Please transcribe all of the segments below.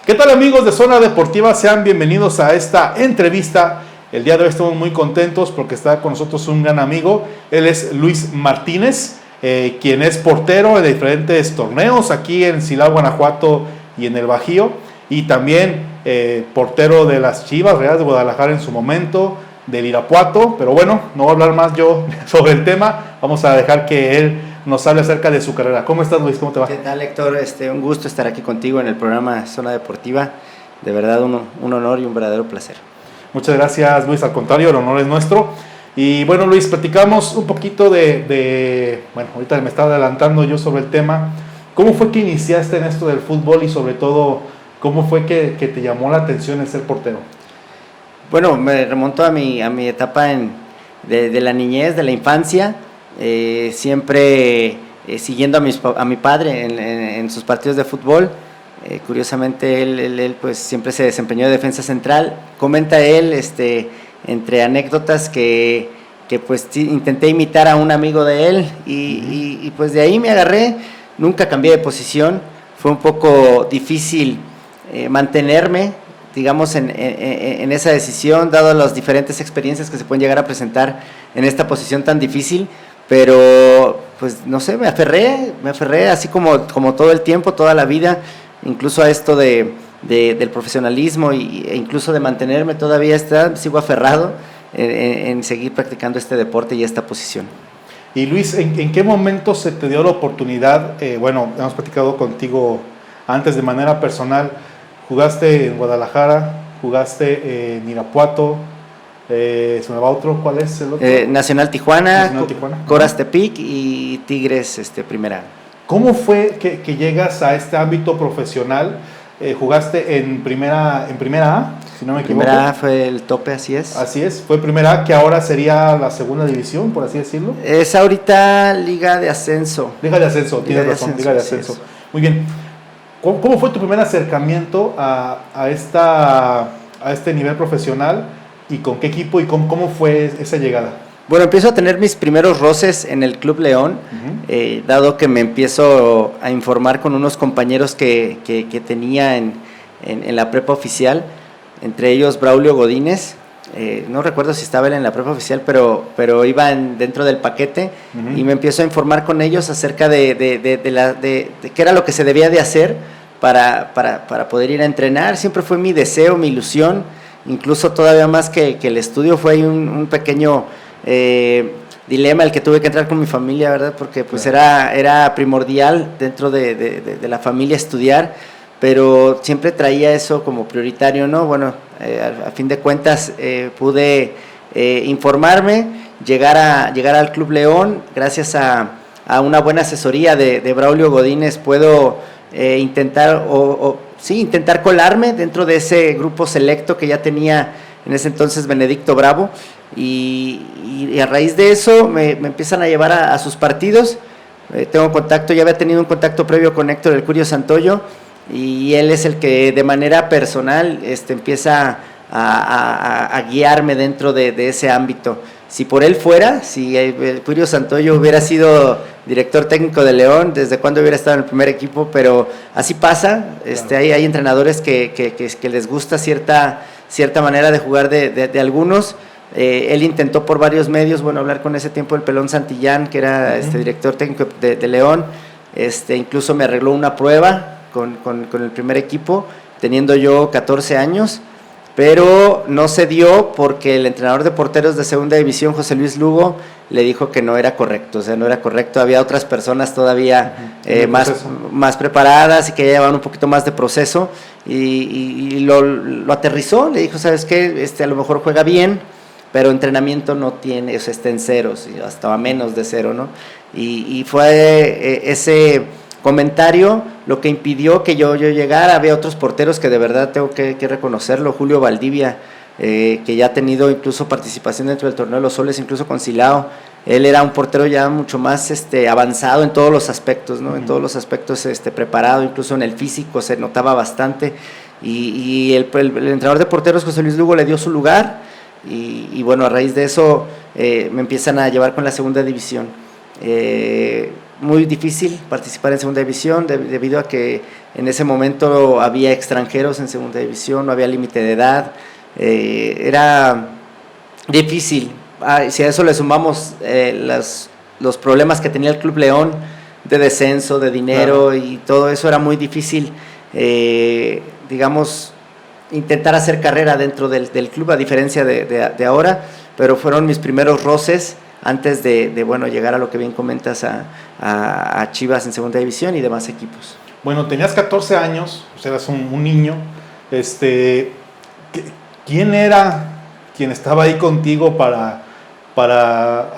¿Qué tal, amigos de Zona Deportiva? Sean bienvenidos a esta entrevista. El día de hoy estamos muy contentos porque está con nosotros un gran amigo. Él es Luis Martínez, quien es portero de diferentes torneos aquí en Silao, Guanajuato y en el Bajío. Y también portero de las Chivas Rayadas de Guadalajara en su momento, del Irapuato. Pero bueno, no voy a hablar más yo sobre el tema. Vamos a dejar que él nos hable acerca de su carrera. ¿Cómo estás, Luis? ¿Cómo te va? ¿Qué tal, Héctor? Un gusto estar aquí contigo en el programa Zona Deportiva. De verdad, un honor y un verdadero placer. Muchas gracias, Luis. Al contrario, el honor es nuestro. Y bueno, Luis, platicamos un poquito bueno, ahorita me estaba adelantando yo sobre el tema. ¿Cómo fue que iniciaste en esto del fútbol y sobre todo, cómo fue que te llamó la atención el ser portero? Bueno, me remonto a mi etapa de la niñez, de la infancia. Siempre siguiendo a mi padre en sus partidos de fútbol. Curiosamente él pues siempre se desempeñó de defensa central. Comenta él entre anécdotas que pues intenté imitar a un amigo de él y pues de ahí me agarré. Nunca cambié de posición. Fue un poco difícil mantenerme, digamos, en esa decisión, dado las diferentes experiencias que se pueden llegar a presentar en esta posición tan difícil. Pero pues no sé, me aferré así como todo el tiempo, toda la vida, incluso a esto del profesionalismo e incluso de mantenerme todavía sigo aferrado en seguir practicando este deporte y esta posición. Y Luis, ¿en qué momento se te dio la oportunidad? Bueno, hemos platicado contigo antes de manera personal. Jugaste en Guadalajara, jugaste en Irapuato. ¿Se me va otro? ¿Cuál es el otro? Nacional Tijuana, Tijuana. Coras Tepic y Tigres Primera. ¿Cómo fue que llegas a este ámbito profesional? ¿Jugaste en primera A, si no me equivoco? Primera A fue el tope, así es. Así es, fue primera A, que ahora sería la segunda división, por así decirlo. Es ahorita Liga de Ascenso. Liga de Ascenso, tienes razón, Liga de Ascenso. Muy bien. ¿Cómo fue tu primer acercamiento a este nivel profesional? ¿Y con qué equipo y cómo fue esa llegada? Bueno, empiezo a tener mis primeros roces en el Club León, dado que me empiezo a informar con unos compañeros que tenía en la prepa oficial, entre ellos Braulio Godínez. No recuerdo si estaba él en la prepa oficial, pero iba dentro del paquete, y me empiezo a informar con ellos acerca de qué era lo que se debía de hacer para poder ir a entrenar. Siempre fue mi deseo, mi ilusión. Incluso todavía más que el estudio, fue ahí un pequeño dilema el que tuve que entrar con mi familia, ¿verdad? Porque pues era primordial dentro de la familia estudiar, pero siempre traía eso como prioritario, ¿no? Bueno, a fin de cuentas pude informarme, llegar al Club León. Gracias a una buena asesoría de Braulio Godínez puedo intentar colarme dentro de ese grupo selecto que ya tenía en ese entonces Benedicto Bravo, y a raíz de eso me empiezan a llevar a sus partidos. Tengo contacto, ya había tenido un contacto previo con Héctor El Curio Santoyo, y él es el que de manera personal empieza a guiarme dentro de ese ámbito. Si por él fuera, si El Curio Santoyo hubiera sido director técnico de León, desde cuando hubiera estado en el primer equipo, pero así pasa. Claro. Hay entrenadores que les gusta cierta manera de jugar de algunos. Él intentó por varios medios, hablar con ese tiempo el Pelón Santillán, que era director técnico de León. Incluso me arregló una prueba con el primer equipo, teniendo yo 14 años. Pero no se dio porque el entrenador de porteros de segunda división, José Luis Lugo, le dijo que no era correcto. O sea, no era correcto. Había otras personas todavía más preparadas y que ya llevaban un poquito más de proceso, y lo aterrizó. Le dijo, ¿sabes qué? A lo mejor juega bien, pero entrenamiento no tiene, está en ceros, hasta a menos de cero, ¿no? Y fue ese comentario lo que impidió que yo llegara. Había otros porteros que de verdad tengo que reconocerlo. Julio Valdivia, que ya ha tenido incluso participación dentro del Torneo de los Soles, incluso con Silao. Él era un portero ya mucho más avanzado en todos los aspectos, ¿no? En todos los aspectos preparado, incluso en el físico se notaba bastante. Y el entrenador de porteros, José Luis Lugo, le dio su lugar, y bueno, a raíz de eso me empiezan a llevar con la segunda división. Muy difícil participar en segunda división debido a que En ese momento había extranjeros en segunda división, no había límite de edad, era difícil. Si a eso le sumamos los problemas que tenía el Club León de descenso, de dinero, claro, y todo eso, era muy difícil, digamos, intentar hacer carrera dentro del club, a diferencia de ahora, pero fueron mis primeros roces antes de bueno, llegar a lo que bien comentas, a Chivas en segunda división y demás equipos. Bueno, tenías 14 años, o sea, eras un niño. ¿Quién era quien estaba ahí contigo para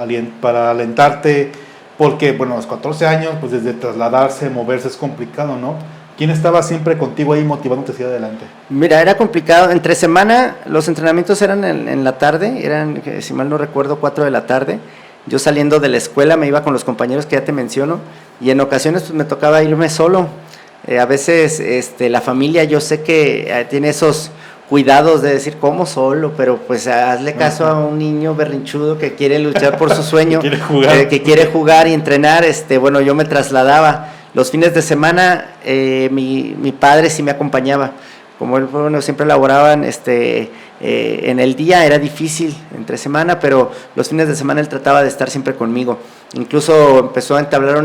alentarte? Porque, bueno, a los 14 años, pues desde trasladarse, moverse es complicado, ¿no? ¿Quién estaba siempre contigo ahí motivándote hacia adelante? Mira, era complicado. Entre semana, los entrenamientos eran en la tarde, eran, si mal no recuerdo, 4 de la tarde. Yo saliendo de la escuela me iba con los compañeros que ya te menciono, y en ocasiones pues me tocaba irme solo. A veces la familia, yo sé que tiene esos cuidados de decir, ¿cómo solo? Pero pues hazle caso a un niño berrinchudo que quiere luchar por su sueño, que quiere jugar y entrenar. Bueno, yo me trasladaba. Los fines de semana mi padre sí me acompañaba. Como él, bueno, siempre laboraban en el día, era difícil entre semana, pero los fines de semana él trataba de estar siempre conmigo. Incluso empezó a entablar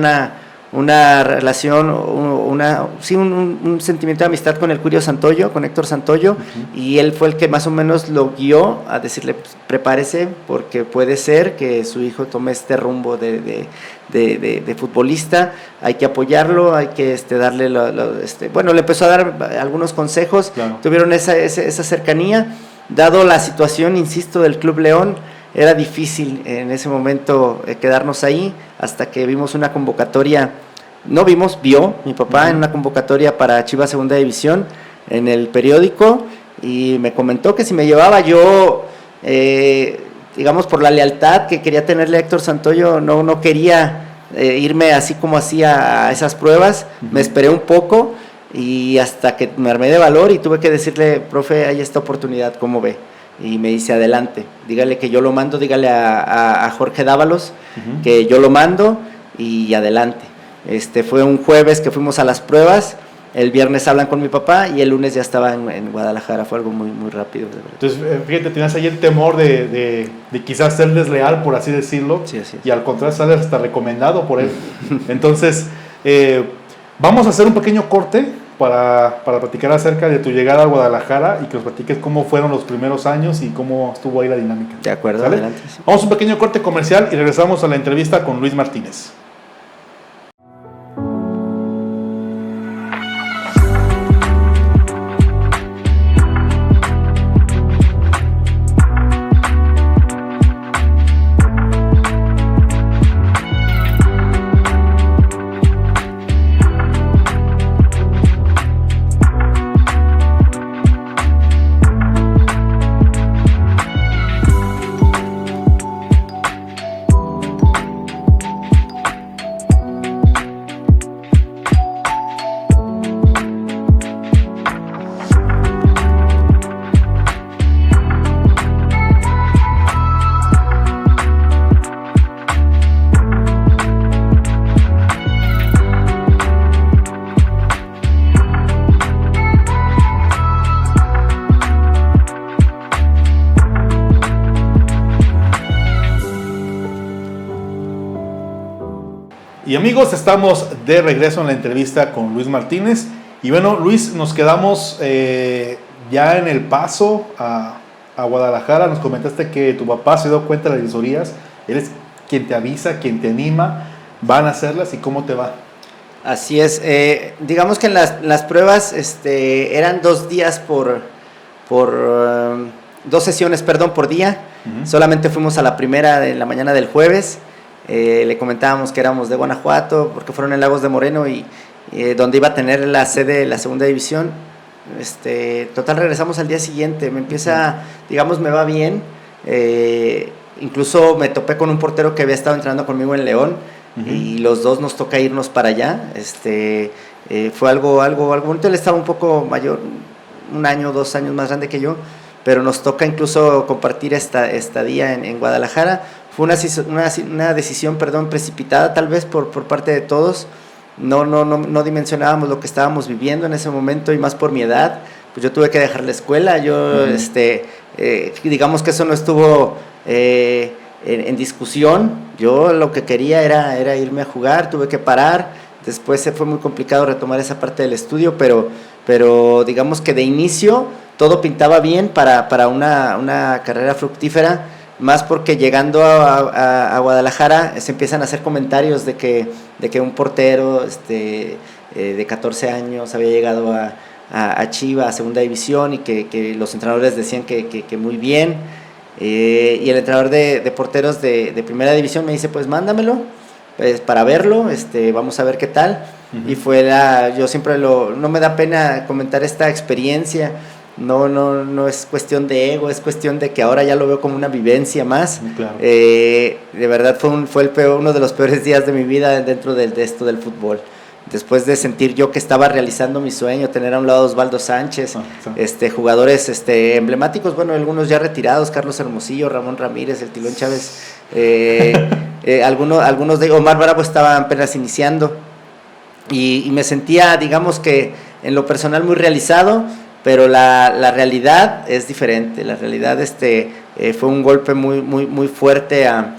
una relación, un sentimiento de amistad con el Curio Santoyo, con Héctor Santoyo, y él fue el que más o menos lo guió a decirle, pues, prepárese, porque puede ser que su hijo tome este rumbo de futbolista, hay que apoyarlo, hay que darle, bueno, le empezó a dar algunos consejos, claro. Tuvieron esa cercanía, dado la situación, insisto, del Club León. Era difícil en ese momento quedarnos ahí, hasta que vimos una convocatoria, vio mi papá en una convocatoria para Chivas Segunda División en el periódico, y me comentó que si me llevaba yo, digamos, por la lealtad que quería tenerle a Héctor Santoyo, no quería irme así como hacía a esas pruebas. Me esperé un poco, y hasta que me armé de valor y tuve que decirle, profe, hay esta oportunidad, ¿cómo ve? Y me dice, adelante, dígale que yo lo mando, dígale a Jorge Dávalos que yo lo mando, y adelante. Fue un jueves que fuimos a las pruebas, el viernes hablan con mi papá y el lunes ya estaba en Guadalajara. Fue algo muy, muy rápido, de verdad. Entonces, fíjate, tenías ahí el temor de quizás ser desleal, por así decirlo, sí, así es. Y al contrario, sales hasta recomendado por él. Entonces, vamos a hacer un pequeño corte para platicar acerca de tu llegada a Guadalajara y que nos platiques cómo fueron los primeros años y cómo estuvo ahí la dinámica. De acuerdo, ¿sale? Adelante. Sí. Vamos a un pequeño corte comercial y regresamos a la entrevista con Luis Martínez. Y amigos, estamos de regreso en la entrevista con Luis Martínez. Y bueno, Luis, nos quedamos ya en el paso a Guadalajara. Nos comentaste que tu papá se dio cuenta de las visorías. Eres quien te avisa, quien te anima. Van a hacerlas, ¿y cómo te va? Así es. Digamos que en las pruebas eran 2 días dos sesiones, por día. Solamente fuimos a la primera de la mañana del jueves. Le comentábamos que éramos de Guanajuato, porque fueron en Lagos de Moreno, y donde iba a tener la sede de la segunda división. Total, regresamos al día siguiente. Me va bien. Incluso me topé con un portero que había estado entrenando conmigo en León, y los dos nos toca irnos para allá. Fue algo bonito. Él estaba un poco mayor, 1 año, 2 años más grande que yo, pero nos toca incluso compartir esta estadía en Guadalajara. Fue una decisión precipitada, tal vez por parte de todos. no dimensionábamos lo que estábamos viviendo en ese momento, y más por mi edad. Pues yo tuve que dejar la escuela. Yo, digamos que eso no estuvo en discusión. Yo lo que quería era irme a jugar, tuve que parar. Después se fue muy complicado retomar esa parte del estudio, pero digamos que de inicio todo pintaba bien para una carrera fructífera, más porque llegando a Guadalajara se empiezan a hacer comentarios de que un portero de 14 años había llegado a Chivas, a segunda división, y que los entrenadores decían que muy bien, y el entrenador de porteros de primera división me dice, pues mándamelo, pues, para verlo, vamos a ver qué tal. Y yo siempre no me da pena comentar esta experiencia. No es cuestión de ego, es cuestión de que ahora ya lo veo como una vivencia más. Claro. De verdad fue uno de los peores días de mi vida dentro de esto del fútbol. Después de sentir yo que estaba realizando mi sueño, tener a un lado a Osvaldo Sánchez, jugadores emblemáticos, bueno, algunos ya retirados, Carlos Hermosillo, Ramón Ramírez, el Tilón Chávez, algunos de Omar Bravo estaban apenas iniciando, y me sentía, digamos que en lo personal, muy realizado, pero la realidad es diferente. La realidad fue un golpe muy fuerte a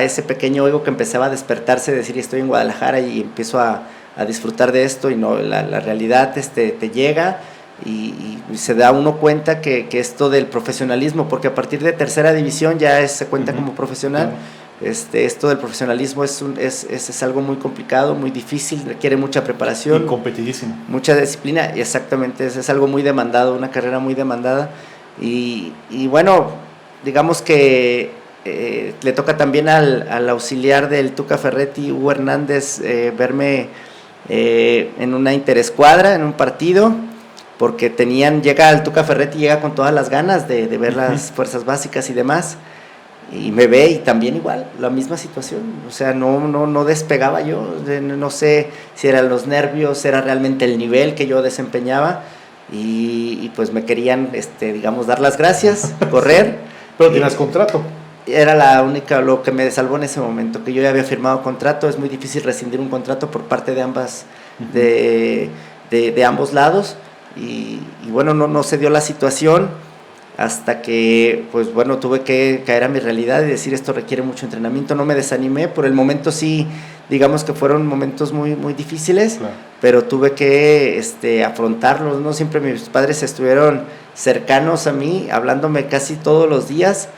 ese pequeño ego que empezaba a despertarse, decir, estoy en Guadalajara y empiezo a disfrutar de esto, y no, la realidad te llega, y se da uno cuenta que esto del profesionalismo, porque a partir de tercera división ya se cuenta como profesional. Claro. Esto del profesionalismo es algo muy complicado, muy difícil, requiere mucha preparación. Y competidísimo. Mucha disciplina, y exactamente, es algo muy demandado, una carrera muy demandada, y bueno, digamos que le toca también al auxiliar del Tuca Ferretti, Hugo Hernández, verme en una interescuadra, en un partido, porque llega el Tuca Ferretti, llega con todas las ganas de ver las fuerzas básicas y demás, y me ve, y también igual, la misma situación, o sea, no despegaba yo, no sé si eran los nervios, era realmente el nivel que yo desempeñaba, y pues me querían, digamos, dar las gracias, correr. Pero tienes contrato. Era lo que me salvó en ese momento, que yo ya había firmado contrato. Es muy difícil rescindir un contrato por parte de ambas, de ambos lados, y bueno, no se dio la situación, hasta que, pues bueno, tuve que caer a mi realidad y decir, esto requiere mucho entrenamiento. No me desanimé, por el momento sí, digamos que fueron momentos muy difíciles, claro, pero tuve que afrontarlos, ¿no? Siempre mis padres estuvieron cercanos a mí, hablándome casi todos los días,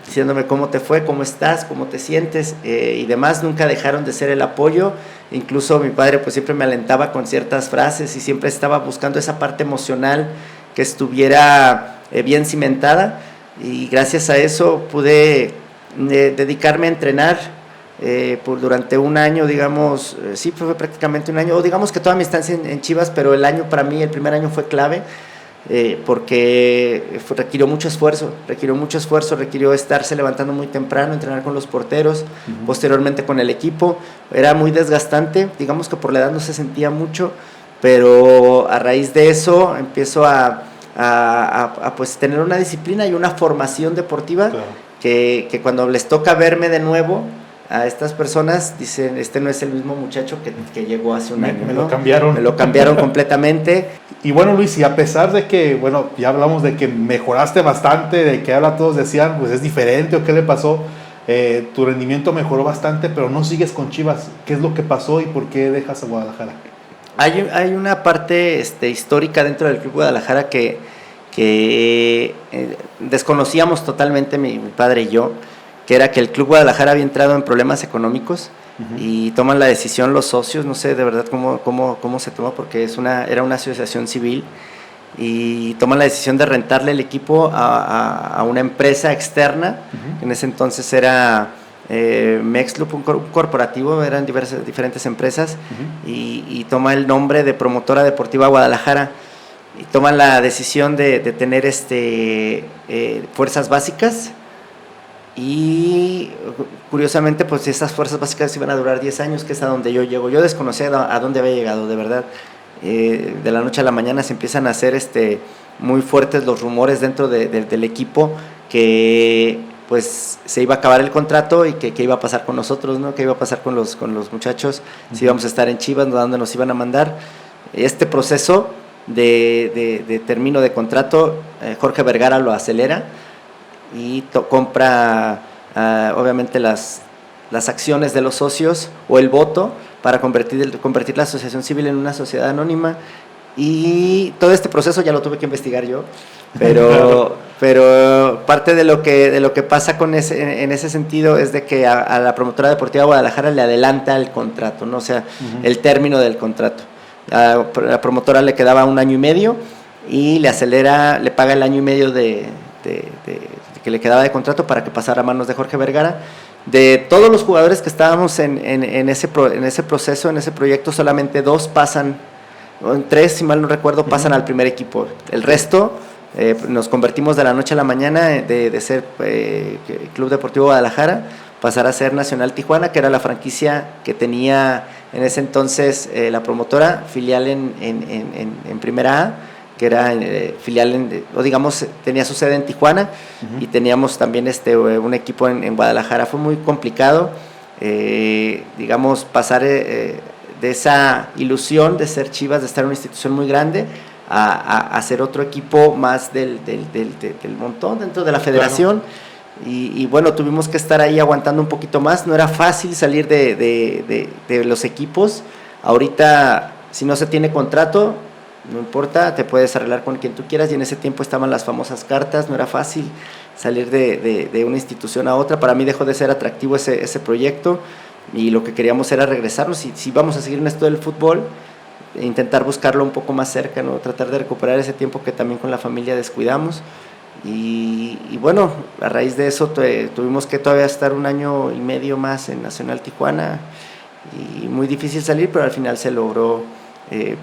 diciéndome cómo te fue, cómo estás, cómo te sientes, y demás. Nunca dejaron de ser el apoyo. Incluso mi padre pues siempre me alentaba con ciertas frases, y siempre estaba buscando esa parte emocional que estuviera bien cimentada, y gracias a eso pude dedicarme a entrenar durante un año, digamos. Sí, fue prácticamente un año, o digamos que toda mi estancia en Chivas, pero el primer año fue clave, porque requirió mucho esfuerzo, requirió estarse levantando muy temprano, entrenar con los porteros, posteriormente con el equipo. Era muy desgastante, digamos que por la edad no se sentía mucho, pero a raíz de eso empiezo a pues tener una disciplina y una formación deportiva, claro, que cuando les toca verme de nuevo a estas personas, dicen, no es el mismo muchacho que llegó hace un año. Me lo cambiaron. Me lo cambiaron completamente. Y bueno, Luis, y a pesar de que, bueno, ya hablamos de que mejoraste bastante, de que ahora todos decían, pues es diferente, o qué le pasó, tu rendimiento mejoró bastante, pero no sigues con Chivas. ¿Qué es lo que pasó y por qué dejas a Guadalajara? Hay una parte histórica dentro del Club Guadalajara que desconocíamos totalmente mi padre y yo, que era que el Club Guadalajara había entrado en problemas económicos, y toman la decisión los socios, no sé de verdad cómo se toma, porque era una asociación civil, y toman la decisión de rentarle el equipo a una empresa externa, que en ese entonces era Mexloop, un corporativo, eran diferentes empresas, y toma el nombre de Promotora Deportiva Guadalajara, y toman la decisión de tener fuerzas básicas, y curiosamente pues esas fuerzas básicas iban a durar 10 años, que es a donde yo llego. Yo desconocía a dónde había llegado, de verdad. De la noche a la mañana se empiezan a hacer muy fuertes los rumores dentro del equipo, que pues se iba a acabar el contrato y que iba a pasar con nosotros, ¿no? ¿Qué iba a pasar con los muchachos? Si íbamos a estar en Chivas, ¿dónde nos iban a mandar? Este proceso de término de contrato, Jorge Vergara lo acelera y compra obviamente las acciones de los socios o el voto para convertir la asociación civil en una sociedad anónima, y todo este proceso ya lo tuve que investigar yo, pero parte de lo que pasa en ese sentido es de que a la promotora deportiva Guadalajara le adelanta el contrato, ¿no? O sea, el término del contrato. A la promotora le quedaba 1 año y medio y le acelera, le paga el año y medio de que le quedaba de contrato para que pasara a manos de Jorge Vergara. De todos los jugadores que estábamos en ese proceso, en ese proyecto, solamente 2 pasan, 3, si mal no recuerdo, pasan al primer equipo. El resto nos convertimos de la noche a la mañana de ser Club Deportivo Guadalajara, pasar a ser Nacional Tijuana, que era la franquicia que tenía en ese entonces la promotora, filial en Primera A, que era filial, o digamos, tenía su sede en Tijuana, y teníamos también un equipo en Guadalajara. Fue muy complicado, digamos, pasar de esa ilusión de ser Chivas, de estar en una institución muy grande, a ser otro equipo más del montón dentro de la federación. Claro. Y bueno, tuvimos que estar ahí aguantando un poquito más. No era fácil salir de los equipos. Ahorita, si no se tiene contrato, no importa, te puedes arreglar con quien tú quieras, y en ese tiempo estaban las famosas cartas. No era fácil salir de una institución a otra. Para mí dejó de ser atractivo ese proyecto, y lo que queríamos era regresarnos. Si vamos a seguir en esto del fútbol, intentar buscarlo un poco más cerca, ¿no? Tratar de recuperar ese tiempo que también con la familia descuidamos. Y bueno, a raíz de eso tuvimos que todavía estar 1 año y medio más en Nacional Tijuana, y muy difícil salir, pero al final se logró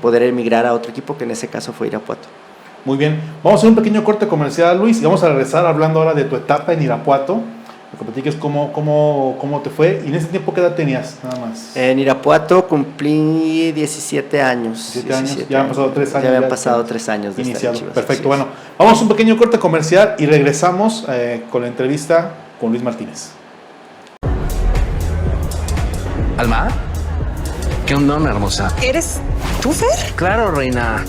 poder emigrar a otro equipo, que en ese caso fue Irapuato. Muy bien, vamos a hacer un pequeño corte comercial, Luis, y vamos a regresar hablando ahora de tu etapa en Irapuato. Que platiques cómo te fue, y en ese tiempo, ¿qué edad tenías, nada más? En Irapuato cumplí 17 años. 17 años, ya han pasado 3 años. Ya habían pasado 3 años de iniciado. estar en Chivas. Perfecto, bueno, vamos a un pequeño corte comercial y regresamos con la entrevista con Luis Martínez. ¿Alma? ¿Qué onda, hermosa? ¿Eres tú, Fer? Claro, reina.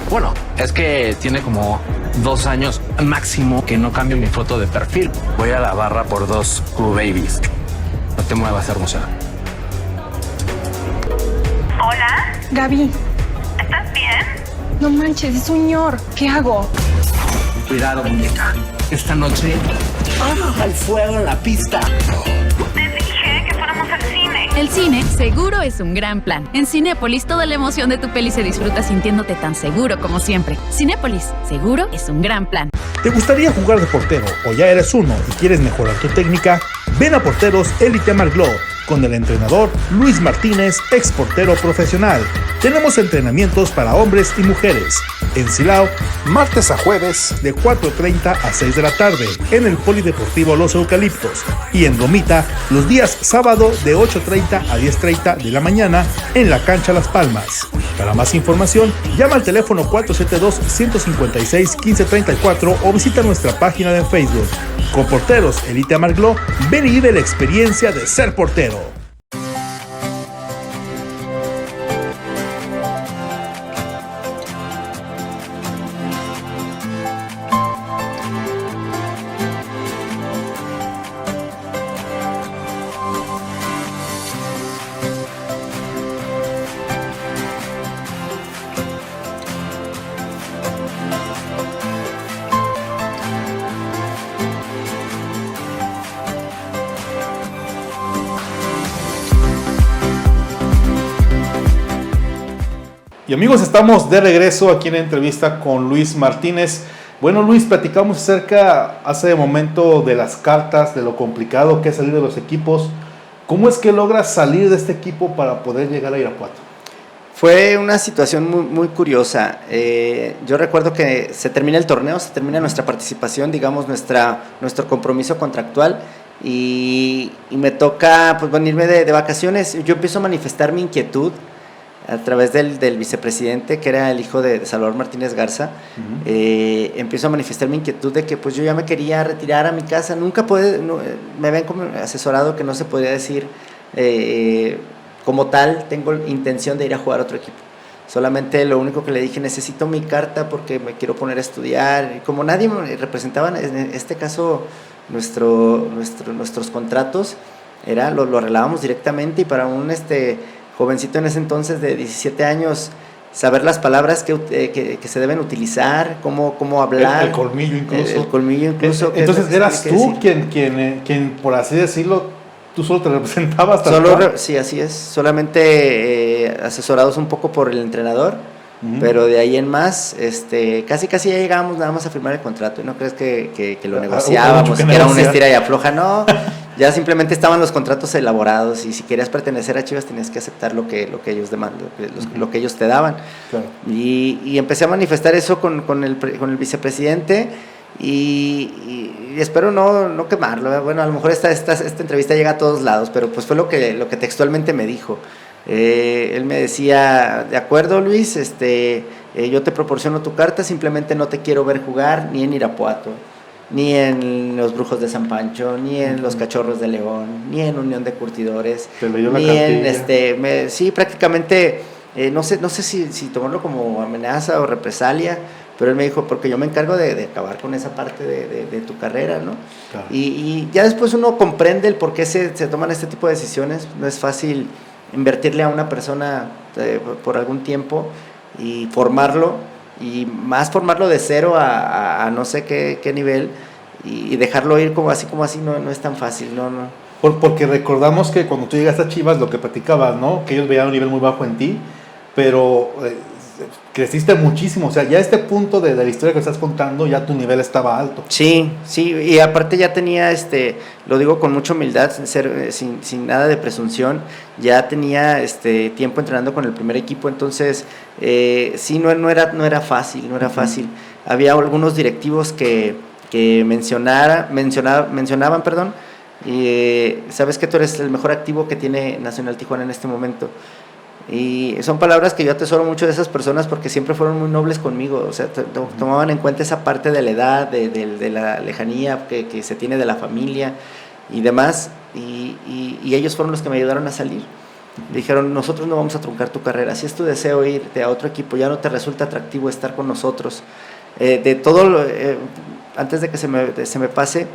Bueno, es que tiene como 2 años máximo que no cambio mi foto de perfil. Voy a la barra por 2 Q-Babies. No te muevas, hermosa. Hola. Gaby. ¿Estás bien? No manches, es un ñor. ¿Qué hago? Cuidado, muñeca. Esta noche, al fuego en la pista. Te dije que fuéramos al cine. El cine seguro es un gran plan. En Cinépolis, toda la emoción de tu peli se disfruta sintiéndote tan seguro como siempre. Cinépolis, seguro es un gran plan. ¿Te gustaría jugar de portero o ya eres uno y quieres mejorar tu técnica? Ven a Porteros Elite Margló con el entrenador Luis Martínez, ex portero profesional. Tenemos entrenamientos para hombres y mujeres. En Silao, martes a jueves de 4:30 a 6 de la tarde en el Polideportivo Los Eucaliptos, y en Gomita los días sábado de 8:30 a 10:30 de la mañana en la cancha Las Palmas. Para más información, llama al teléfono 472-156-1534 o visita nuestra página de Facebook. Con Porteros Elite Margló, ven y vive la experiencia de ser portero. Y amigos, estamos de regreso aquí en la entrevista con Luis Martínez. Bueno, Luis, platicamos acerca hace momento de las cartas, de lo complicado que es salir de los equipos. ¿Cómo es que logras salir de este equipo para poder llegar a Irapuato? Fue una situación muy curiosa. Yo recuerdo que se termina el torneo, se termina nuestra participación, digamos, nuestro compromiso contractual, y me toca pues, venirme de vacaciones. Yo empiezo a manifestar mi inquietud a través del vicepresidente, que era el hijo de Salvador Martínez Garza, empiezo a manifestar mi inquietud de que pues yo ya me quería retirar a mi casa. Nunca me habían como asesorado que no se podía decir como tal, tengo intención de ir a jugar a otro equipo. Solamente lo único que le dije, necesito mi carta porque me quiero poner a estudiar. Y como nadie me representaba, en este caso nuestros contratos, lo arreglábamos directamente, y para un jovencito en ese entonces de 17 años, saber las palabras que se deben utilizar, cómo hablar. El colmillo incluso. El colmillo incluso. Entonces eras tú quien, por así decirlo, tú solo te representabas. Sí, así es. Solamente asesorados un poco por el entrenador, pero de ahí en más, casi ya llegábamos nada más a firmar el contrato. Y no crees que lo negociábamos, que era una estira y afloja, no. Ya simplemente estaban los contratos elaborados, y si querías pertenecer a Chivas tenías que aceptar lo que ellos demandan, lo que ellos te daban. Claro. Y empecé a manifestar eso con el vicepresidente, y espero no quemarlo. Bueno, a lo mejor esta entrevista llega a todos lados, pero pues fue lo que textualmente me dijo. Él me decía, de acuerdo, Luis, yo te proporciono tu carta, simplemente no te quiero ver jugar ni en Irapuato, ni en los Brujos de San Pancho, ni en los Cachorros de León, ni en Unión de Curtidores, sí, prácticamente, no sé si tomarlo como amenaza o represalia, pero él me dijo, porque yo me encargo de acabar con esa parte de tu carrera, ¿no? Claro. Y ya después uno comprende el por qué se toman este tipo de decisiones. No es fácil invertirle a una persona por algún tiempo y formarlo, y más formarlo de cero a no sé qué nivel, y dejarlo ir como así no es tan fácil, no. Porque recordamos que cuando tú llegaste a Chivas, lo que platicabas, ¿no? Que ellos veían un nivel muy bajo en ti, pero creciste muchísimo. O sea, ya a este punto de la historia que estás contando, ya tu nivel estaba alto. Sí, y aparte ya tenía, lo digo con mucha humildad, sin nada de presunción, ya tenía tiempo entrenando con el primer equipo. Entonces sí, no era fácil. Había algunos directivos que mencionaban, y sabes que tú eres el mejor activo que tiene Nacional Tijuana en este momento. Y son palabras que yo atesoro mucho de esas personas, porque siempre fueron muy nobles conmigo. O sea, tomaban en cuenta esa parte de la edad, de la lejanía que se tiene de la familia y demás, y ellos fueron los que me ayudaron a salir. Dijeron, nosotros no vamos a truncar tu carrera, si es tu deseo irte a otro equipo, ya no te resulta atractivo estar con nosotros. Antes de que se me pase,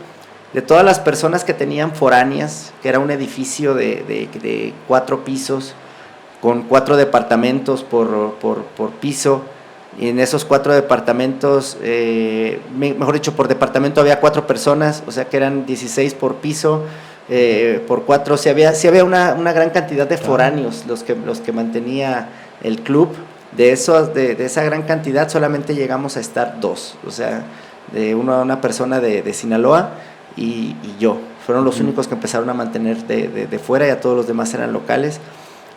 de todas las personas que tenían foráneas, que era un edificio de 4 pisos, con 4 departamentos por piso, y en esos 4 departamentos, mejor dicho, por departamento había 4 personas, o sea que eran 16 por piso, por 4, sí había una gran cantidad de foráneos los que mantenía el club. De esa gran cantidad solamente llegamos a estar 2, o sea, una persona de Sinaloa y yo, fueron los únicos que empezaron a mantener de fuera, y a todos los demás eran locales.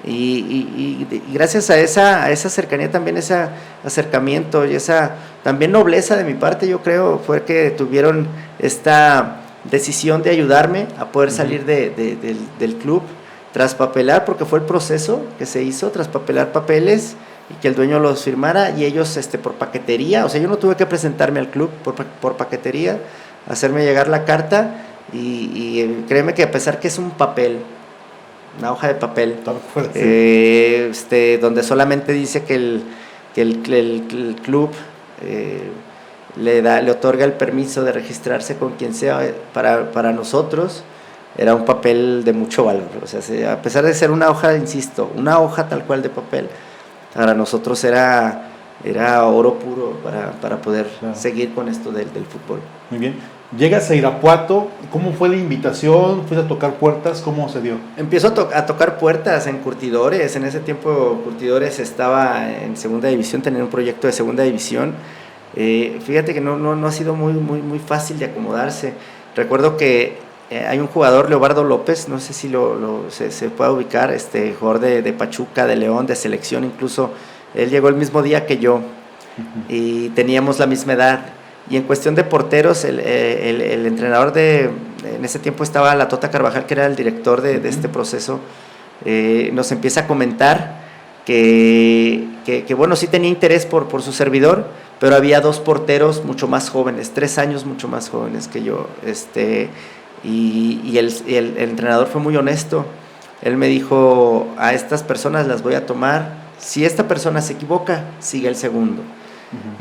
Y gracias a esa cercanía, también ese acercamiento y esa también nobleza de mi parte, yo creo, fue que tuvieron esta decisión de ayudarme a poder salir del club, traspapelar, porque fue el proceso que se hizo, traspapelar papeles y que el dueño los firmara, y ellos por paquetería, o sea, yo no tuve que presentarme al club, por paquetería, hacerme llegar la carta, y créeme que a pesar que es un papel, una hoja de papel, donde solamente dice que el club le otorga el permiso de registrarse con quien sea, para nosotros era un papel de mucho valor. O sea, a pesar de ser una hoja, insisto, una hoja tal cual de papel, para nosotros era oro puro para poder seguir con esto del fútbol. Muy bien. Llegas a Irapuato, ¿cómo fue la invitación? ¿Fuiste a tocar puertas? ¿Cómo se dio? Empiezo a tocar puertas en Curtidores. En ese tiempo Curtidores estaba en segunda división, tenía un proyecto de segunda división. Fíjate que no ha sido muy fácil de acomodarse. Recuerdo que hay un jugador, Leobardo López, no sé si se puede ubicar, jugador de Pachuca, de León, de selección incluso. Él llegó el mismo día que yo, y teníamos la misma edad. Y en cuestión de porteros, el entrenador en ese tiempo estaba la Tota Carvajal, que era el director de este proceso, nos empieza a comentar que bueno, sí tenía interés por su servidor, pero había 2 porteros mucho más jóvenes, 3 años mucho más jóvenes que yo, y el entrenador fue muy honesto. Él me dijo, a estas personas las voy a tomar, si esta persona se equivoca, sigue el segundo,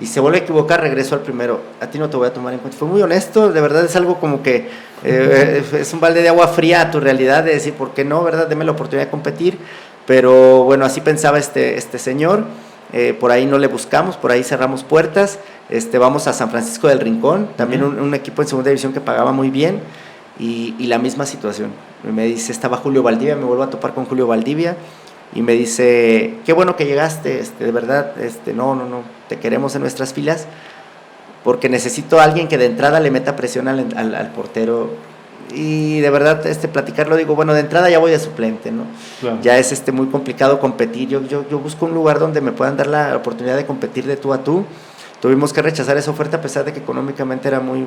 y se vuelve a equivocar, regreso al primero, a ti no te voy a tomar en cuenta. Fue muy honesto, de verdad es algo como que es un balde de agua fría a tu realidad, de decir, ¿por qué no, verdad? Deme la oportunidad de competir, pero bueno, así pensaba este señor. Por ahí no le buscamos, por ahí cerramos puertas, vamos a San Francisco del Rincón, también un equipo en segunda división que pagaba muy bien, y la misma situación. Me dice, estaba Julio Valdivia, me vuelvo a topar con Julio Valdivia, y me dice, qué bueno que llegaste, de verdad, no, te queremos en nuestras filas, porque necesito a alguien que de entrada le meta presión al portero, y de verdad, platicarlo, digo, bueno, de entrada ya voy de suplente, ¿no? Claro. Ya es muy complicado competir, yo busco un lugar donde me puedan dar la oportunidad de competir de tú a tú. Tuvimos que rechazar esa oferta a pesar de que económicamente era muy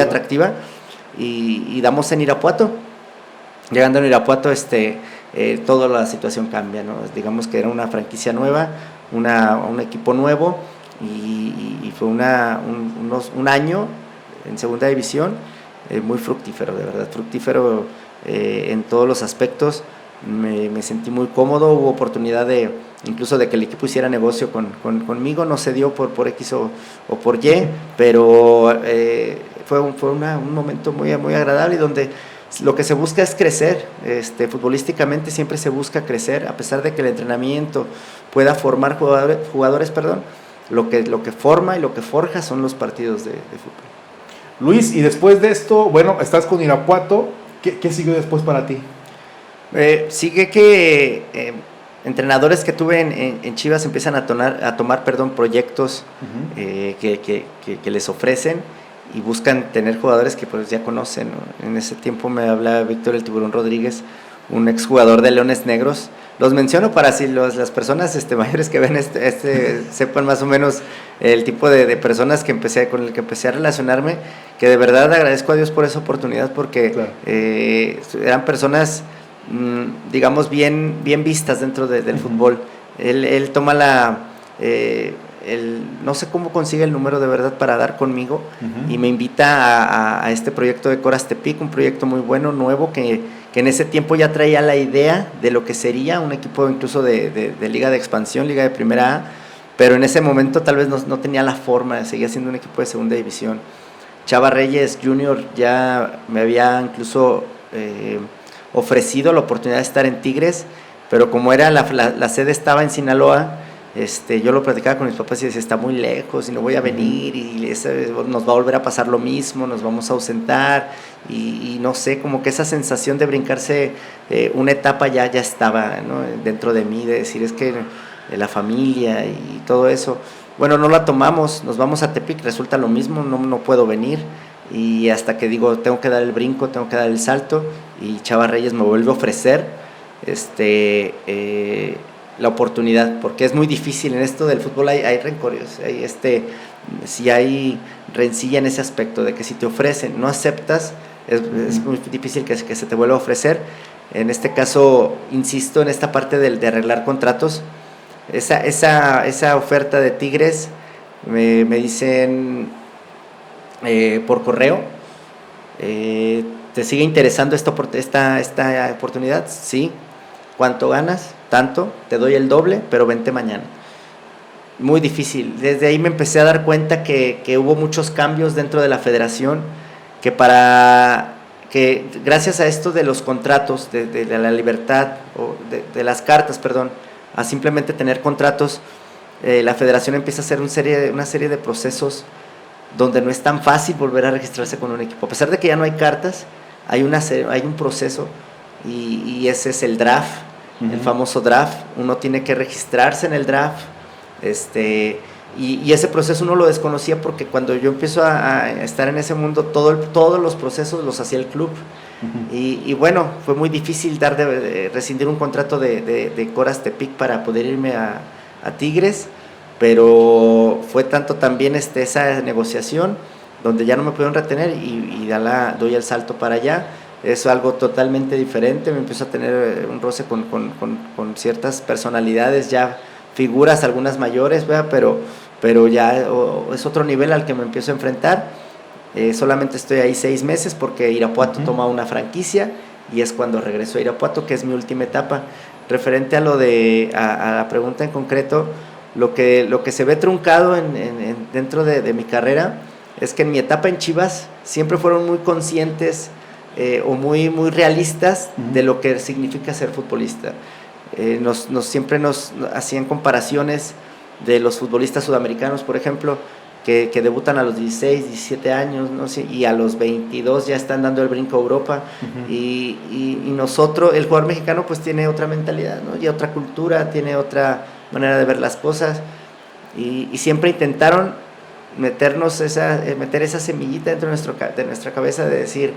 atractiva, y damos en Irapuato. Llegando en Irapuato, toda la situación cambia, ¿no? Digamos que era una franquicia nueva, un equipo nuevo, y fue un año en segunda división, muy fructífero, de verdad, fructífero en todos los aspectos. Me sentí muy cómodo, hubo oportunidad incluso de que el equipo hiciera negocio conmigo, no se dio por X o por Y, pero fue un momento muy agradable, y donde lo que se busca es crecer, futbolísticamente siempre se busca crecer, a pesar de que el entrenamiento pueda formar jugadores, lo que forma y lo que forja son los partidos de fútbol. Luis, y después de esto, bueno, estás con Irapuato, ¿qué siguió después para ti? Sigue que entrenadores que tuve en Chivas empiezan a tomar proyectos que les ofrecen, y buscan tener jugadores que pues ya conocen, ¿no? En ese tiempo me habla Víctor el Tiburón Rodríguez, un exjugador de Leones Negros. Los menciono para si las personas mayores que ven sepan más o menos el tipo de personas con el que empecé a relacionarme, que de verdad agradezco a Dios por esa oportunidad, porque claro, eran personas, digamos, bien vistas dentro del fútbol. Él toma no sé cómo consigue el número de verdad para dar conmigo, y me invita a este proyecto de Coras Tepic, un proyecto muy bueno, nuevo, que en ese tiempo ya traía la idea de lo que sería un equipo incluso de liga de expansión, liga de primera A, pero en ese momento tal vez no tenía la forma, seguía siendo un equipo de segunda división. Chava Reyes Jr. ya me había incluso ofrecido la oportunidad de estar en Tigres, pero como era la sede estaba en Sinaloa, yo lo platicaba con mis papás y decía, está muy lejos y no voy a venir, y nos va a volver a pasar lo mismo, nos vamos a ausentar, y no sé, como que esa sensación de brincarse una etapa ya estaba, ¿no?, dentro de mí, de decir, es que la familia y todo eso. Bueno, no la tomamos, nos vamos a Tepic, resulta lo mismo, no puedo venir, y hasta que digo, tengo que dar el brinco, tengo que dar el salto, y Chava Reyes me vuelve a ofrecer la oportunidad, porque es muy difícil en esto del fútbol, hay rencores, si hay rencilla en ese aspecto, de que si te ofrecen, no aceptas, es muy difícil que se te vuelva a ofrecer. En este caso, insisto en esta parte de arreglar contratos. Esa oferta de Tigres, me dicen por correo, ¿te sigue interesando esta oportunidad? Sí. ¿Cuánto ganas? Tanto, te doy el doble, pero vente mañana. Muy difícil. Desde ahí me empecé a dar cuenta que hubo muchos cambios dentro de la federación, que gracias a esto de los contratos, de la libertad, o de las cartas, a simplemente tener contratos, la federación empieza a hacer una serie de procesos donde no es tan fácil volver a registrarse con un equipo. A pesar de que ya no hay cartas, hay un proceso, y ese es el draft, el famoso draft. Uno tiene que registrarse en el draft, y ese proceso uno lo desconocía, porque cuando yo empiezo a estar en ese mundo, todos los procesos los hacía el club. Y bueno, fue muy difícil rescindir un contrato de Coras Tepic para poder irme a Tigres, pero fue tanto también esa negociación donde ya no me pudieron retener, y doy el salto para allá. es algo totalmente diferente, me empiezo a tener un roce con ciertas personalidades, ya figuras, algunas mayores, ¿verdad? Pero ya es otro nivel al que me empiezo a enfrentar. Solamente estoy ahí 6 meses porque Irapuato toma una franquicia y es cuando regreso a Irapuato, que es mi última etapa. Referente a a la pregunta en concreto, lo que se ve truncado dentro de mi carrera es que en mi etapa en Chivas siempre fueron muy conscientes o muy realistas de lo que significa ser futbolista. Siempre nos hacían comparaciones de los futbolistas sudamericanos, por ejemplo, que debutan a los 16, 17 años, ¿no? Y a los 22 ya están dando el brinco a Europa. Y nosotros, el jugador mexicano, pues tiene otra mentalidad, ¿no? Y otra cultura, tiene otra manera de ver las cosas. Y siempre intentaron meter esa semillita dentro de nuestra cabeza de decir,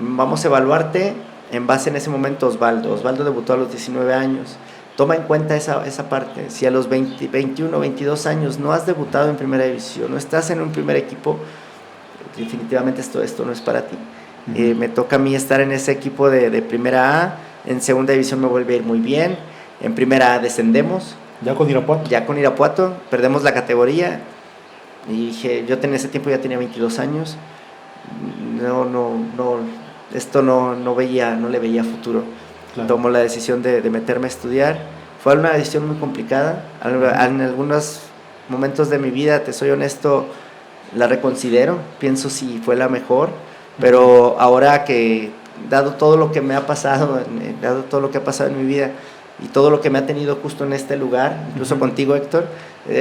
vamos a evaluarte en base en ese momento Osvaldo. Osvaldo debutó a los 19 años. Toma en cuenta esa parte. Si a los 21, 22 años no has debutado en primera división, no estás en un primer equipo, definitivamente esto no es para ti. Me toca a mí estar en ese equipo de primera A. En segunda división me vuelve a ir muy bien. En primera A descendemos. ¿Ya con Irapuato? Ya con Irapuato. Perdemos la categoría. Y dije, yo en ese tiempo ya tenía 22 años. Esto no le veía futuro. Claro. Tomo la decisión de meterme a estudiar. Fue una decisión muy complicada. En algunos momentos de mi vida, te soy honesto, la reconsidero. Pienso si fue la mejor. Pero ahora que, dado todo lo que me ha pasado, dado todo lo que ha pasado en mi vida y todo lo que me ha tenido justo en este lugar, incluso contigo, Héctor,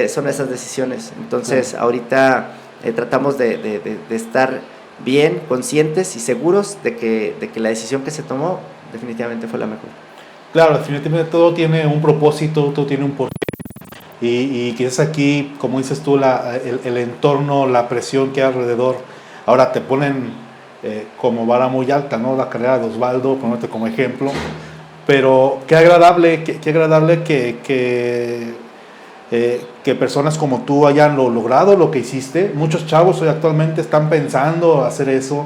son esas decisiones. Entonces, ahorita tratamos de estar bien, conscientes y seguros de que la decisión que se tomó definitivamente fue la mejor. Claro, definitivamente todo tiene un propósito, todo tiene un porqué. Y quizás aquí, como dices tú, el entorno, la presión que hay alrededor, ahora te ponen como vara muy alta, ¿no? La carrera de Osvaldo, ponerte como ejemplo. Pero qué agradable que personas como tú hayan logrado lo que hiciste. Muchos chavos hoy actualmente están pensando hacer eso.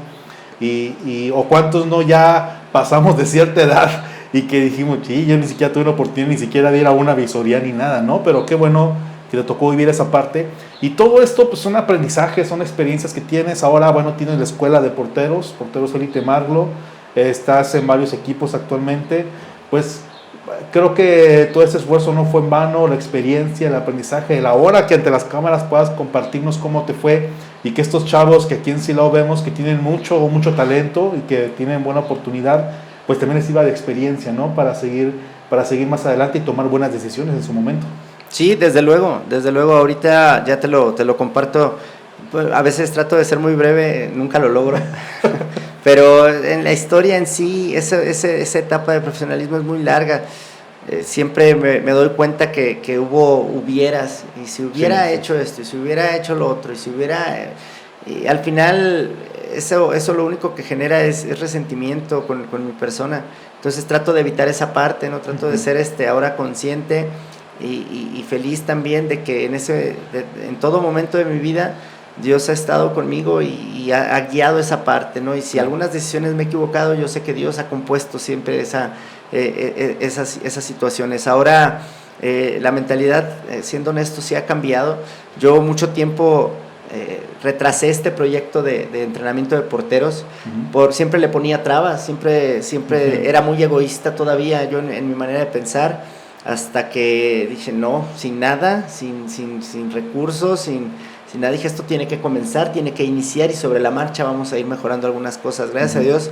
O cuántos no ya pasamos de cierta edad y que dijimos, sí, yo ni siquiera tuve la oportunidad ni siquiera de ir a una visoría ni nada, ¿no? Pero qué bueno que te tocó vivir esa parte. Y todo esto pues son aprendizajes, son experiencias que tienes. Ahora, bueno, tienes la escuela de porteros Elite Marlo, estás en varios equipos actualmente. Pues creo que todo ese esfuerzo no fue en vano, la experiencia, el aprendizaje, el ahora que ante las cámaras puedas compartirnos cómo te fue y que estos chavos que aquí en Silao vemos que tienen mucho talento y que tienen buena oportunidad, pues también les sirva de experiencia, ¿no? Para seguir más adelante y tomar buenas decisiones en su momento. Sí, desde luego, ahorita ya te lo comparto. A veces trato de ser muy breve, nunca lo logro. Pero en la historia en sí, esa etapa de profesionalismo es muy larga. Siempre me doy cuenta que hubieras, y si hubiera hecho esto, y si hubiera hecho lo otro, y al final eso lo único que genera es resentimiento con mi persona. Entonces trato de evitar esa parte, ¿no? Trato de ser ahora consciente y feliz también de que en todo momento de mi vida Dios ha estado conmigo y ha guiado esa parte, ¿no? Y si algunas decisiones me he equivocado, yo sé que Dios ha compuesto siempre esas situaciones. Ahora, la mentalidad, siendo honesto, sí ha cambiado. Yo mucho tiempo retrasé este proyecto de entrenamiento de porteros, siempre le ponía trabas, siempre era muy egoísta todavía yo en mi manera de pensar, hasta que dije, no, sin nada, sin recursos, sin nada, dije, esto tiene que comenzar, tiene que iniciar y sobre la marcha vamos a ir mejorando algunas cosas. Gracias a Dios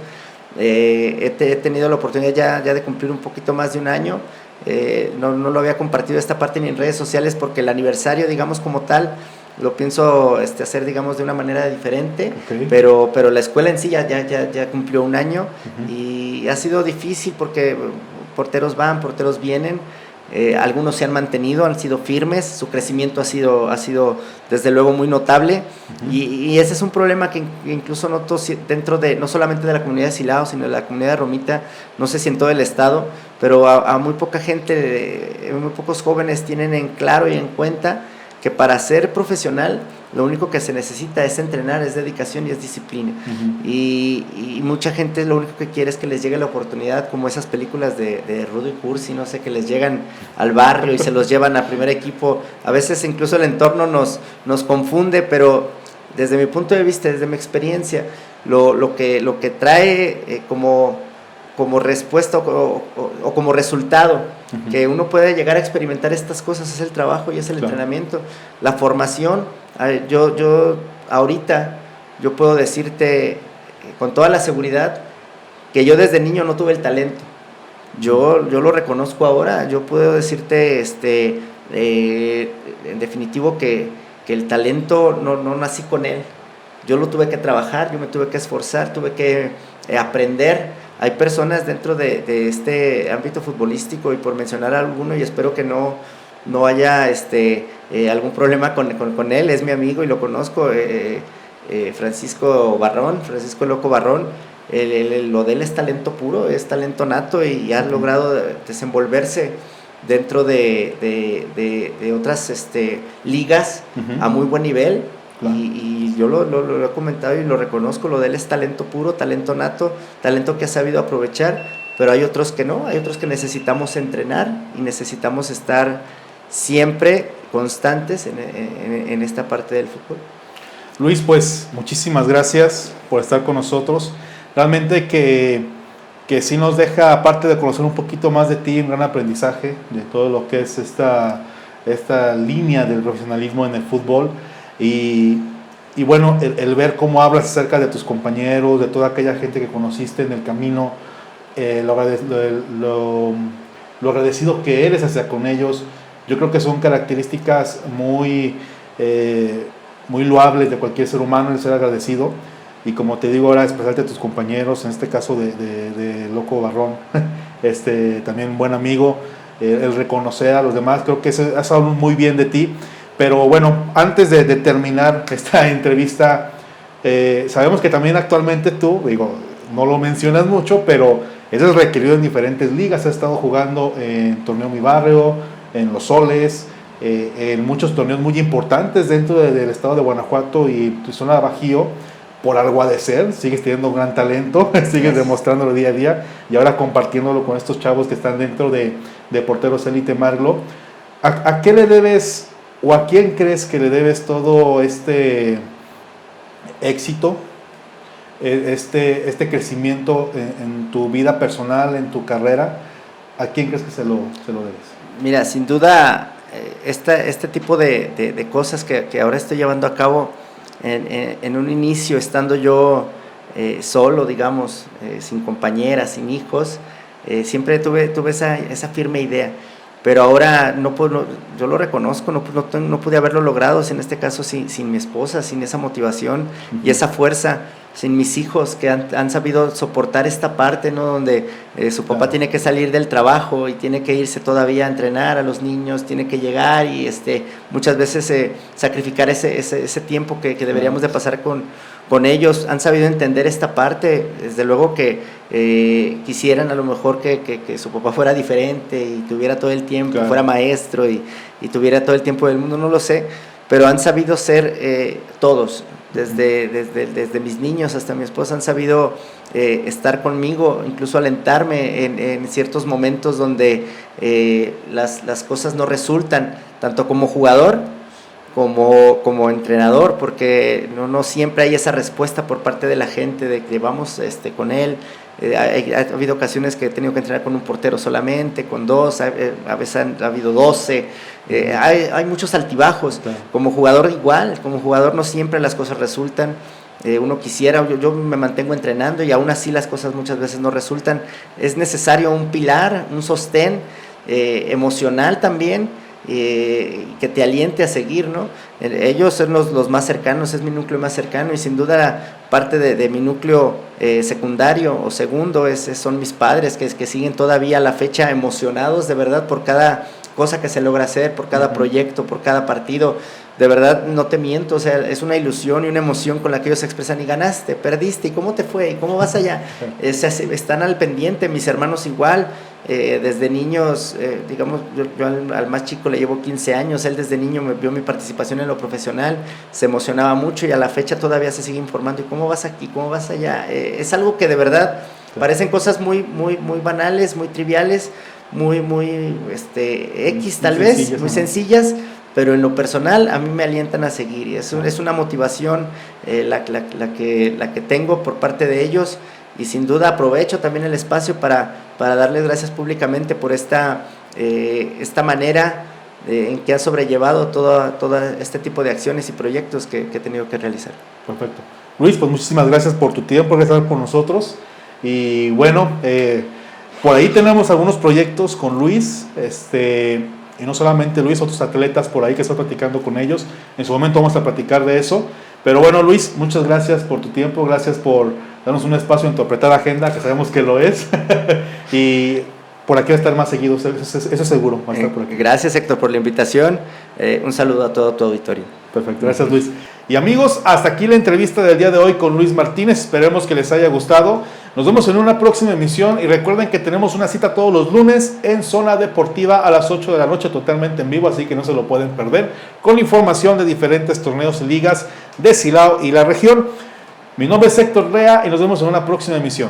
he tenido la oportunidad ya de cumplir un poquito más de un año. No lo había compartido esta parte ni en redes sociales porque el aniversario, digamos, como tal, lo pienso hacer, digamos, de una manera diferente, okay. pero la escuela en sí ya cumplió un año y ha sido difícil porque porteros van, porteros vienen. Algunos se han mantenido, han sido firmes, su crecimiento ha sido desde luego muy notable y ese es un problema que incluso noto dentro no solamente de la comunidad de Silao, sino de la comunidad de Romita, no sé si en todo el estado, pero a muy poca gente, muy pocos jóvenes tienen en claro y en cuenta que para ser profesional lo único que se necesita es entrenar, es dedicación y es disciplina. Y mucha gente lo único que quiere es que les llegue la oportunidad, como esas películas de Rudy Cursi, no sé, que les llegan al barrio y se los llevan a primer equipo. A veces incluso el entorno nos confunde, pero desde mi punto de vista, desde mi experiencia, lo que trae como respuesta o como resultado, que uno puede llegar a experimentar estas cosas, es el trabajo y es el entrenamiento, la formación. Yo ahorita, yo puedo decirte con toda la seguridad que yo desde niño no tuve el talento. Yo lo reconozco ahora. Yo puedo decirte en definitivo que el talento no nací con él. Yo lo tuve que trabajar, yo me tuve que esforzar, tuve que aprender. Hay personas dentro de este ámbito futbolístico, y por mencionar alguno, y espero que no haya algún problema con él, es mi amigo y lo conozco, Francisco Loco Barrón. Lo de él es talento puro, es talento nato, y ha logrado desenvolverse dentro de otras ligas a muy buen nivel. Y yo lo he comentado y lo reconozco, lo de él es talento puro, talento nato, talento que ha sabido aprovechar, pero hay otros que no, hay otros que necesitamos entrenar y necesitamos estar siempre constantes en esta parte del fútbol. Luis, pues muchísimas gracias por estar con nosotros. Realmente que sí nos deja, aparte de conocer un poquito más de ti, un gran aprendizaje de todo lo que es esta línea del profesionalismo en el fútbol. Y bueno, el ver cómo hablas acerca de tus compañeros, de toda aquella gente que conociste en el camino, lo agradecido que eres hacia con ellos, yo creo que son características muy loables de cualquier ser humano, el ser agradecido. Y como te digo ahora, expresarte a tus compañeros, en este caso de Loco Barrón, también un buen amigo, el reconocer a los demás, creo que eso habla muy bien de ti. Pero bueno, antes de terminar esta entrevista, sabemos que también actualmente tú, no lo mencionas mucho, pero eres requerido en diferentes ligas. Has estado jugando en Torneo Mi Barrio, en Los Soles, en muchos torneos muy importantes dentro del estado de Guanajuato y tu zona de Bajío. Por algo ha de ser, sigues teniendo un gran talento, sigues demostrándolo día a día, y ahora compartiéndolo con estos chavos que están dentro de Porteros Élite Marlo. ¿A qué le debes, o a quién crees que le debes todo este éxito, este crecimiento en tu vida personal, en tu carrera? ¿A quién crees que se lo debes? Mira, sin duda, este tipo de cosas que ahora estoy llevando a cabo, en un inicio, estando yo solo, digamos, sin compañeras, sin hijos, siempre tuve esa firme idea. Pero ahora yo lo reconozco, no pude haberlo logrado, en este caso sin mi esposa, sin esa motivación y esa fuerza, sin mis hijos que han sabido soportar esta parte, ¿no? Donde su papá tiene que salir del trabajo y tiene que irse todavía a entrenar a los niños, tiene que llegar y muchas veces sacrificar ese tiempo que deberíamos de pasar con ellos. Han sabido entender esta parte. Desde luego que quisieran a lo mejor que su papá fuera diferente y tuviera todo el tiempo, fuera maestro y tuviera todo el tiempo del mundo, no lo sé, pero han sabido ser todos, desde mis niños hasta mi esposa, han sabido estar conmigo, incluso alentarme en ciertos momentos donde las cosas no resultan, tanto como jugador como entrenador, porque no siempre hay esa respuesta por parte de la gente de que vamos con él. Ha habido ocasiones que he tenido que entrenar con un portero solamente, con dos, a veces ha habido 12. Hay muchos altibajos. Como jugador igual, como jugador no siempre las cosas resultan. Uno quisiera, yo me mantengo entrenando y aún así las cosas muchas veces no resultan. Es necesario un pilar, un sostén emocional también, que te aliente a seguir, ¿no? Ellos son los más cercanos, es mi núcleo más cercano, y sin duda parte de mi núcleo secundario o segundo son mis padres, que siguen todavía a la fecha emocionados de verdad por cada cosa que se logra hacer, por cada proyecto, por cada partido. De verdad, no te miento, o sea, es una ilusión y una emoción con la que ellos se expresan. Y ganaste, perdiste, ¿y cómo te fue? ¿Y cómo vas allá? Están al pendiente, mis hermanos igual. desde niños, digamos, yo al más chico le llevo 15 años, él desde niño me vio mi participación en lo profesional, se emocionaba mucho y a la fecha todavía se sigue informando, ¿y cómo vas aquí? ¿Cómo vas allá? Es algo que de verdad parecen cosas muy banales, muy triviales, muy X tal vez, muy sencillas, pero en lo personal a mí me alientan a seguir y es una motivación la que tengo por parte de ellos. Y sin duda aprovecho también el espacio para darles gracias públicamente por esta manera en que ha sobrellevado todo este tipo de acciones y proyectos que he tenido que realizar. Perfecto. Luis, pues muchísimas gracias por tu tiempo, por estar con nosotros. Y bueno, por ahí tenemos algunos proyectos con Luis, y no solamente Luis, otros atletas por ahí que está platicando con ellos. En su momento vamos a platicar de eso. Pero bueno, Luis, muchas gracias por tu tiempo, gracias por darnos un espacio en tu apretada agenda, que sabemos que lo es, y por aquí va a estar más seguido, eso es seguro. Va a estar por aquí. Gracias, Héctor, por la invitación, un saludo a todo tu auditorio. Perfecto, gracias, Luis. Y amigos, hasta aquí la entrevista del día de hoy con Luis Martínez, esperemos que les haya gustado. Nos vemos en una próxima emisión y recuerden que tenemos una cita todos los lunes en Zona Deportiva a las 8 de la noche totalmente en vivo, así que no se lo pueden perder, con información de diferentes torneos y ligas de Silao y la región. Mi nombre es Héctor Rea y nos vemos en una próxima emisión.